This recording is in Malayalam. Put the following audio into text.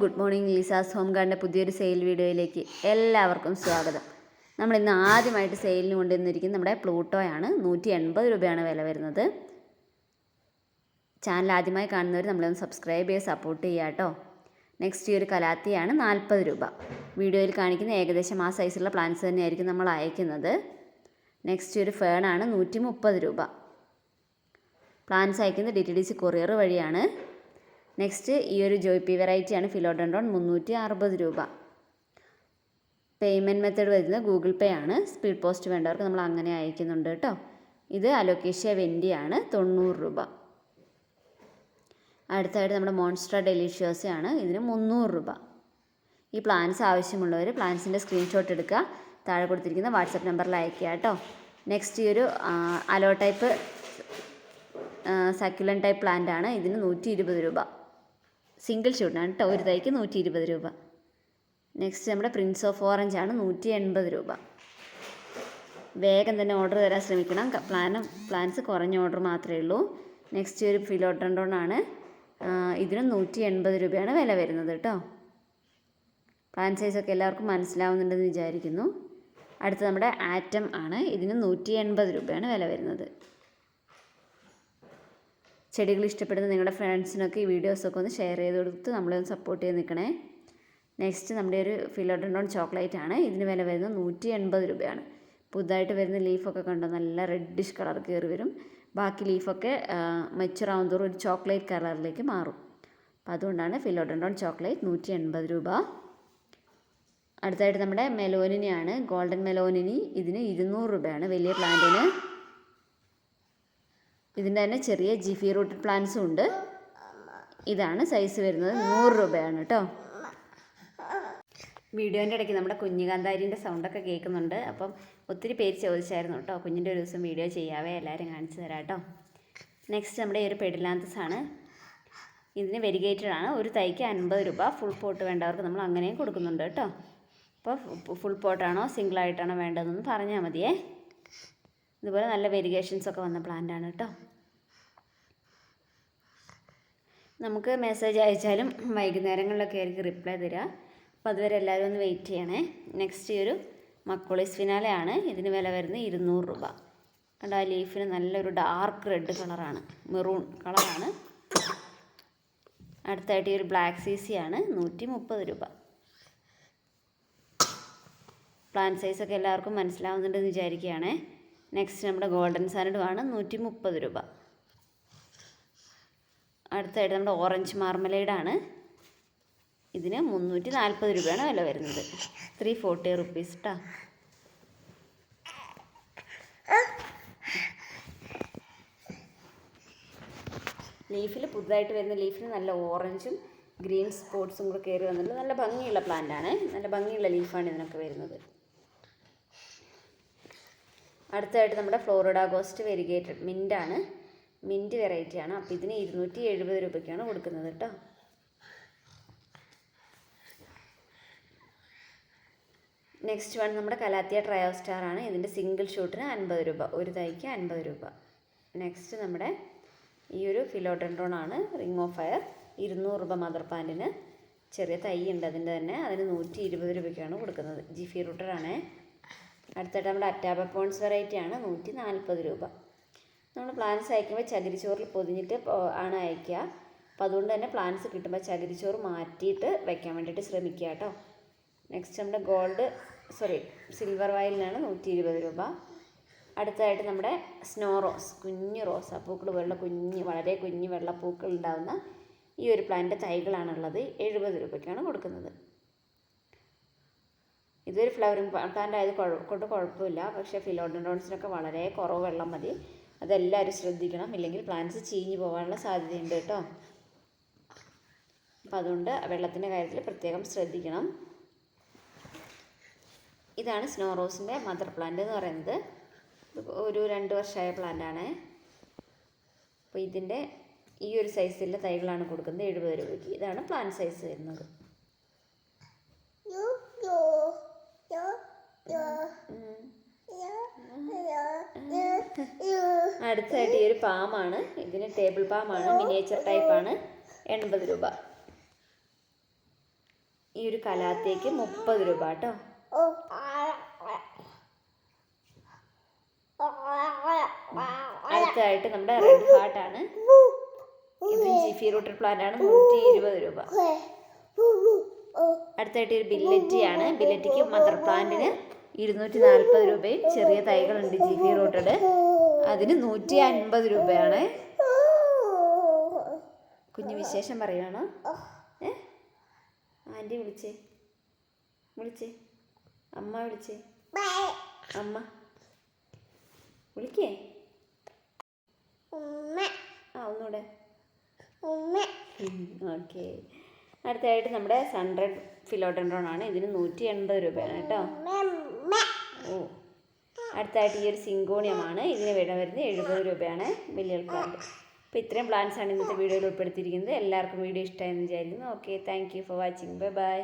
Good morning. ലിസാസ് ഹോം ഗാർഡിൻ്റെ പുതിയൊരു സെയിൽ വീഡിയോയിലേക്ക് എല്ലാവർക്കും സ്വാഗതം. നമ്മൾ ഇന്ന് ആദ്യമായിട്ട് സെയിലിന് കൊണ്ടുവന്നിരിക്കുന്നത് നമ്മുടെ പ്ലൂട്ടോയാണ്. 180 രൂപയാണ് വില വരുന്നത്. ചാനൽ ആദ്യമായി കാണുന്നവർ നമ്മളൊന്ന് സബ്സ്ക്രൈബ് ചെയ്ത് സപ്പോർട്ട് ചെയ്യുക കേട്ടോ. നെക്സ്റ്റ് ഈ ഒരു കലാത്തിയാണ് 40 രൂപ. വീഡിയോയിൽ കാണിക്കുന്ന ഏകദേശം ആ സൈസുള്ള പ്ലാന്റ്സ് തന്നെയായിരിക്കും നമ്മൾ അയക്കുന്നത്. നെക്സ്റ്റ് ഒരു ഫേണാണ് 130 രൂപ. പ്ലാന്റ്സ് അയക്കുന്നത് DTDC കൊറിയർ വഴിയാണ്. നെക്സ്റ്റ് ഈ ഒരു ജോയ്പി വെറൈറ്റിയാണ് ഫിലോഡെൻഡ്രോൺ 360 രൂപ. പേയ്മെൻറ്റ് മെത്തേഡ് വരുന്നത് ഗൂഗിൾ പേ ആണ്. സ്പീഡ് പോസ്റ്റ് വേണ്ടവർക്ക് നമ്മൾ അങ്ങനെ അയക്കുന്നുണ്ട് കേട്ടോ. ഇത് അലോക്കേഷ്യ വെൻഡിയാണ് 90 രൂപ. അടുത്തായിട്ട് നമ്മുടെ മോൺസ്ട്ര ഡെലീഷ്യസ് ഇതിന് 300 രൂപ. ഈ പ്ലാന്റ്സ് ആവശ്യമുള്ളവർ പ്ലാന്റ്സിൻ്റെ സ്ക്രീൻഷോട്ട് എടുക്കുക, താഴെ കൊടുത്തിരിക്കുന്ന വാട്സപ്പ് നമ്പറിൽ അയക്കുക കേട്ടോ. നെക്സ്റ്റ് ഈ ഒരു അലോ ടൈപ്പ് സക്യുലൻ ടൈപ്പ് പ്ലാന്റ് ആണ്. ഇതിന് 120 രൂപ. സിംഗിൾ ഷൂട്ടിനാണ് കേട്ടോ. ഒരു തൈക്ക് 120 രൂപ. നെക്സ്റ്റ് നമ്മുടെ പ്രിൻസ് ഓഫ് ഓറഞ്ച് ആണ് 180 രൂപ. വേഗം തന്നെ ഓർഡർ തരാൻ ശ്രമിക്കണം. പ്ലാന്റ്സ് കുറഞ്ഞ ഓർഡർ മാത്രമേ ഉള്ളൂ. നെക്സ്റ്റ് ഒരു ഫിലോഡെൻഡ്രോൺ ആണ്. ഇതിന് 180 രൂപയാണ് വില വരുന്നത് കേട്ടോ. പ്ലാന്റ് സൈസൊക്കെ എല്ലാവർക്കും മനസ്സിലാവുന്നുണ്ടെന്ന് വിചാരിക്കുന്നു. അടുത്ത് നമ്മുടെ ആറ്റം ആണ്. ഇതിന് 180 രൂപയാണ് വില വരുന്നത്. ചെടികൾ ഇഷ്ടപ്പെടുന്ന നിങ്ങളുടെ ഫ്രണ്ട്സിനൊക്കെ ഈ വീഡിയോസൊക്കെ ഒന്ന് ഷെയർ ചെയ്ത് കൊടുത്ത് നമ്മളെ ഒന്ന് സപ്പോർട്ട് ചെയ്ത് നിൽക്കണേ. നെക്സ്റ്റ് നമ്മുടെ ഒരു ഫിലോഡെൻഡ്രോൺ ചോക്ലേറ്റ് ആണ്. ഇതിന് വില വരുന്നത് 180 രൂപയാണ്. പുതുതായിട്ട് വരുന്ന ലീഫൊക്കെ കണ്ടോ, നല്ല റെഡിഷ് കളർ കയറി വരും. ബാക്കി ലീഫൊക്കെ മെച്ചുറാവും തോറും ഒരു ചോക്ലേറ്റ് കളറിലേക്ക് മാറും. അപ്പോൾ അതുകൊണ്ടാണ് ഫിലോഡെൻഡ്രോൺ ചോക്ലേറ്റ് 180 രൂപ. അടുത്തായിട്ട് നമ്മുടെ മെലോനിനിയാണ്, ഗോൾഡൻ മെലോനിനി. ഇതിന് 200 രൂപയാണ് വലിയ പ്ലാന്റിന്. ഇതിൻ്റെ തന്നെ ചെറിയ ജിഫി റൂട്ടഡ് പ്ലാന്റ്സും ഉണ്ട്. ഇതാണ് സൈസ് വരുന്നത്. 100 രൂപയാണ് കേട്ടോ. വീഡിയോൻ്റെ ഇടയ്ക്ക് നമ്മുടെ കുഞ്ഞുകാന്താരിൻ്റെ സൗണ്ടൊക്കെ കേൾക്കുന്നുണ്ട്. അപ്പം ഒത്തിരി പേര് ചോദിച്ചായിരുന്നു കേട്ടോ, കുഞ്ഞിൻ്റെ ഒരു ദിവസം വീഡിയോ ചെയ്യാവേ, എല്ലാവരും കാണിച്ചു തരാം കേട്ടോ. നെക്സ്റ്റ് നമ്മുടെ ഈ ഒരു പെഡിലാന്തസ് ആണ്. ഇതിന് വെരിഗേറ്റഡ് ആണ്. ഒരു തൈക്ക് 50 രൂപ. ഫുൾ പോട്ട് വേണ്ടവർക്ക് നമ്മൾ അങ്ങനെയും കൊടുക്കുന്നുണ്ട് കേട്ടോ. അപ്പോൾ ഫുൾ പോട്ടാണോ സിംഗിളായിട്ടാണോ വേണ്ടതെന്ന് പറഞ്ഞാൽ മതിയേ. ഇതുപോലെ നല്ല വെരിഗേഷൻസൊക്കെ വന്ന പ്ലാന്റ് ആണ് കേട്ടോ. നമുക്ക് മെസ്സേജ് അയച്ചാലും വൈകുന്നേരങ്ങളിലൊക്കെ ആയിരിക്കും റിപ്ലൈ തരിക. അപ്പോൾ അതുവരെ എല്ലാവരും ഒന്ന് വെയിറ്റ് ചെയ്യണേ. നെക്സ്റ്റ് ഈ ഒരു മക്കോളിസ് ഫിനാലയാണ്. ഇതിന് വില വരുന്നത് 200 രൂപ. കണ്ടോ, ആ ലീഫിന് നല്ലൊരു ഡാർക്ക് റെഡ് കളറാണ്, മെറൂൺ കളറാണ്. അടുത്തായിട്ട് ഈ ഒരു ബ്ലാക്ക് സീസിയാണ് 130 രൂപ. പ്ലാന്റ് സൈസൊക്കെ എല്ലാവർക്കും മനസ്സിലാവുന്നുണ്ടെന്ന് വിചാരിക്കുകയാണേ. നെക്സ്റ്റ് നമ്മുടെ ഗോൾഡൻ സാനഡുമാണ് 130 രൂപ. അടുത്തായിട്ട് നമ്മുടെ ഓറഞ്ച് മാർമലേഡാണ്. ഇതിന് 340 രൂപയാണ് വില വരുന്നത്. 340 റുപ്പീസ് കേട്ടോ. ലീഫിൽ പുതുതായിട്ട് വരുന്ന ലീഫിന് നല്ല ഓറഞ്ചും ഗ്രീൻ സ്പോട്ട്സും കൂടെ കയറി വന്നിട്ട് നല്ല ഭംഗിയുള്ള പ്ലാന്റാണ്. നല്ല ഭംഗിയുള്ള ലീഫാണ് ഇതിനൊക്കെ വരുന്നത്. അടുത്തായിട്ട് നമ്മുടെ ഫ്ലോറിഡ ഗോസ്റ്റ് വെരിഗേറ്റഡ് മിൻ്റാണ്. മിൻറ്റ് വെറൈറ്റിയാണ്. അപ്പോൾ ഇതിന് 270 രൂപയ്ക്കാണ് കൊടുക്കുന്നത് കേട്ടോ. നെക്സ്റ്റ് വൺ നമ്മുടെ കലാത്തിയ ട്രയോസ്റ്റാർ ആണ്. ഇതിൻ്റെ സിംഗിൾ ഷൂട്ടിന് 50 രൂപ. ഒരു തൈക്ക് 50 രൂപ. നെക്സ്റ്റ് നമ്മുടെ ഈ ഒരു ഫിലോഡെൻഡ്രോൺ ആണ്. റിംഗ് ഓഫ് ഫയർ 200 രൂപ മദർ പ്ലാന്റിന്. ചെറിയ തൈ ഉണ്ട് അതിൻ്റെ തന്നെ. അതിന് 120 രൂപയ്ക്കാണ് കൊടുക്കുന്നത്. ജിഫി റൂട്ടറാണ്. അടുത്തായിട്ട് നമ്മുടെ അറ്റാബപ്പോൺസ് വെറൈറ്റിയാണ് 140 രൂപ. നമ്മൾ പ്ലാന്റ്സ് അയക്കുമ്പോൾ ചകിരിച്ചോറിൽ പൊതിഞ്ഞിട്ട് ആണ് അയക്കുക. അപ്പോൾ അതുകൊണ്ട് തന്നെ പ്ലാന്റ്സ് കിട്ടുമ്പോൾ ചകിരിച്ചോറ് മാറ്റിയിട്ട് വയ്ക്കാൻ വേണ്ടിയിട്ട് ശ്രമിക്കുക കേട്ടോ. നെക്സ്റ്റ് നമ്മുടെ സിൽവർ വയലിനാണ് 120 രൂപ. അടുത്തതായിട്ട് നമ്മുടെ സ്നോ റോസ്, കുഞ്ഞ് റോസാപ്പൂക്കൾ പോലുള്ള വളരെ കുഞ്ഞ് വെള്ളപ്പൂക്കൾ ഉണ്ടാകുന്ന ഈ ഒരു പ്ലാന്റ് തൈകളാണുള്ളത്. 70 രൂപയ്ക്കാണ് കൊടുക്കുന്നത്. ഇതൊരു ഫ്ലവറിങ് പ്ലാന്റ് ആയത് കൊണ്ട് കുഴപ്പമില്ല. പക്ഷേ ഫിലോഡെൻഡ്രോൺസിനൊക്കെ വളരെ കുറവ് വെള്ളം മതി. അതെല്ലാവരും ശ്രദ്ധിക്കണം, ഇല്ലെങ്കിൽ പ്ലാന്റ്സ് ചീഞ്ഞ് പോകാനുള്ള സാധ്യതയുണ്ട് കേട്ടോ. അപ്പം അതുകൊണ്ട് വെള്ളത്തിൻ്റെ കാര്യത്തിൽ പ്രത്യേകം ശ്രദ്ധിക്കണം. ഇതാണ് സ്നോ റോസിൻ്റെ മദർ പ്ലാന്റ് എന്ന് പറയുന്നത്. ഒരു 2 വർഷമായ പ്ലാന്റാണ്. അപ്പോൾ ഇതിൻ്റെ ഈ ഒരു സൈസിലുള്ള തൈകളാണ് കൊടുക്കുന്നത് 70 രൂപയ്ക്ക്. ഇതാണ് പ്ലാന്റ് സൈസ് വരുന്നത്. അടുത്തായിട്ട് ഈ ഒരു പാമാണ്. ഇതിന് ടേബിൾ പാമാണ്, മിനിയേച്ചർ ടൈപ്പാണ്. 80 രൂപ. ഒരു കലാത്തിയക്ക് 30 രൂപ കേട്ടോ. അടുത്തതായിട്ട് നമ്മുടെ റെഡ് ഹാർട്ടാണ്. ഇത് ജിഫി റൂട്ടഡ് പ്ലാന്റ് ആണ്, 120 രൂപ. അടുത്തായിട്ട് ഒരു ബില്ലറ്റിയാണ്. ബില്ലറ്റിക്ക് മദർ പ്ലാന്റിന് 240 രൂപയും ചെറിയ തൈകളുണ്ട് ജിഫി റൂട്ടഡ്, അതിന് 150 രൂപയാണ്. കുഞ്ഞു വിശേഷം പറയുവാണോ? ആൻറ്റി വിളിച്ചേ അമ്മ വിളിച്ചേ, അമ്മ വിളിക്കേ. ഒന്നുകൂടെ. ഓക്കെ. അടുത്തതായിട്ട് നമ്മുടെ സൺറെഡ് ഫിലോഡെൻഡ്രോൺ ആണ്. ഇതിന് 180 രൂപയാണ് കേട്ടോ. അടുത്തായിട്ട് ഈ ഒരു സിങ്കോണിയമാണ്. ഇതിന് വില വരുന്നത് 70 രൂപയാണ് വലിയ പ്ലാന്റ്. അപ്പോൾ ഇത്രയും പ്ലാന്റ്സ് ആണ് ഇന്നത്തെ വീഡിയോയിൽ ഉൾപ്പെടുത്തിയിരിക്കുന്നത്. എല്ലാവർക്കും വീഡിയോ ഇഷ്ടമായെന്ന് വിചാരിക്കുന്നു. Okay, thank you for watching. Bye bye.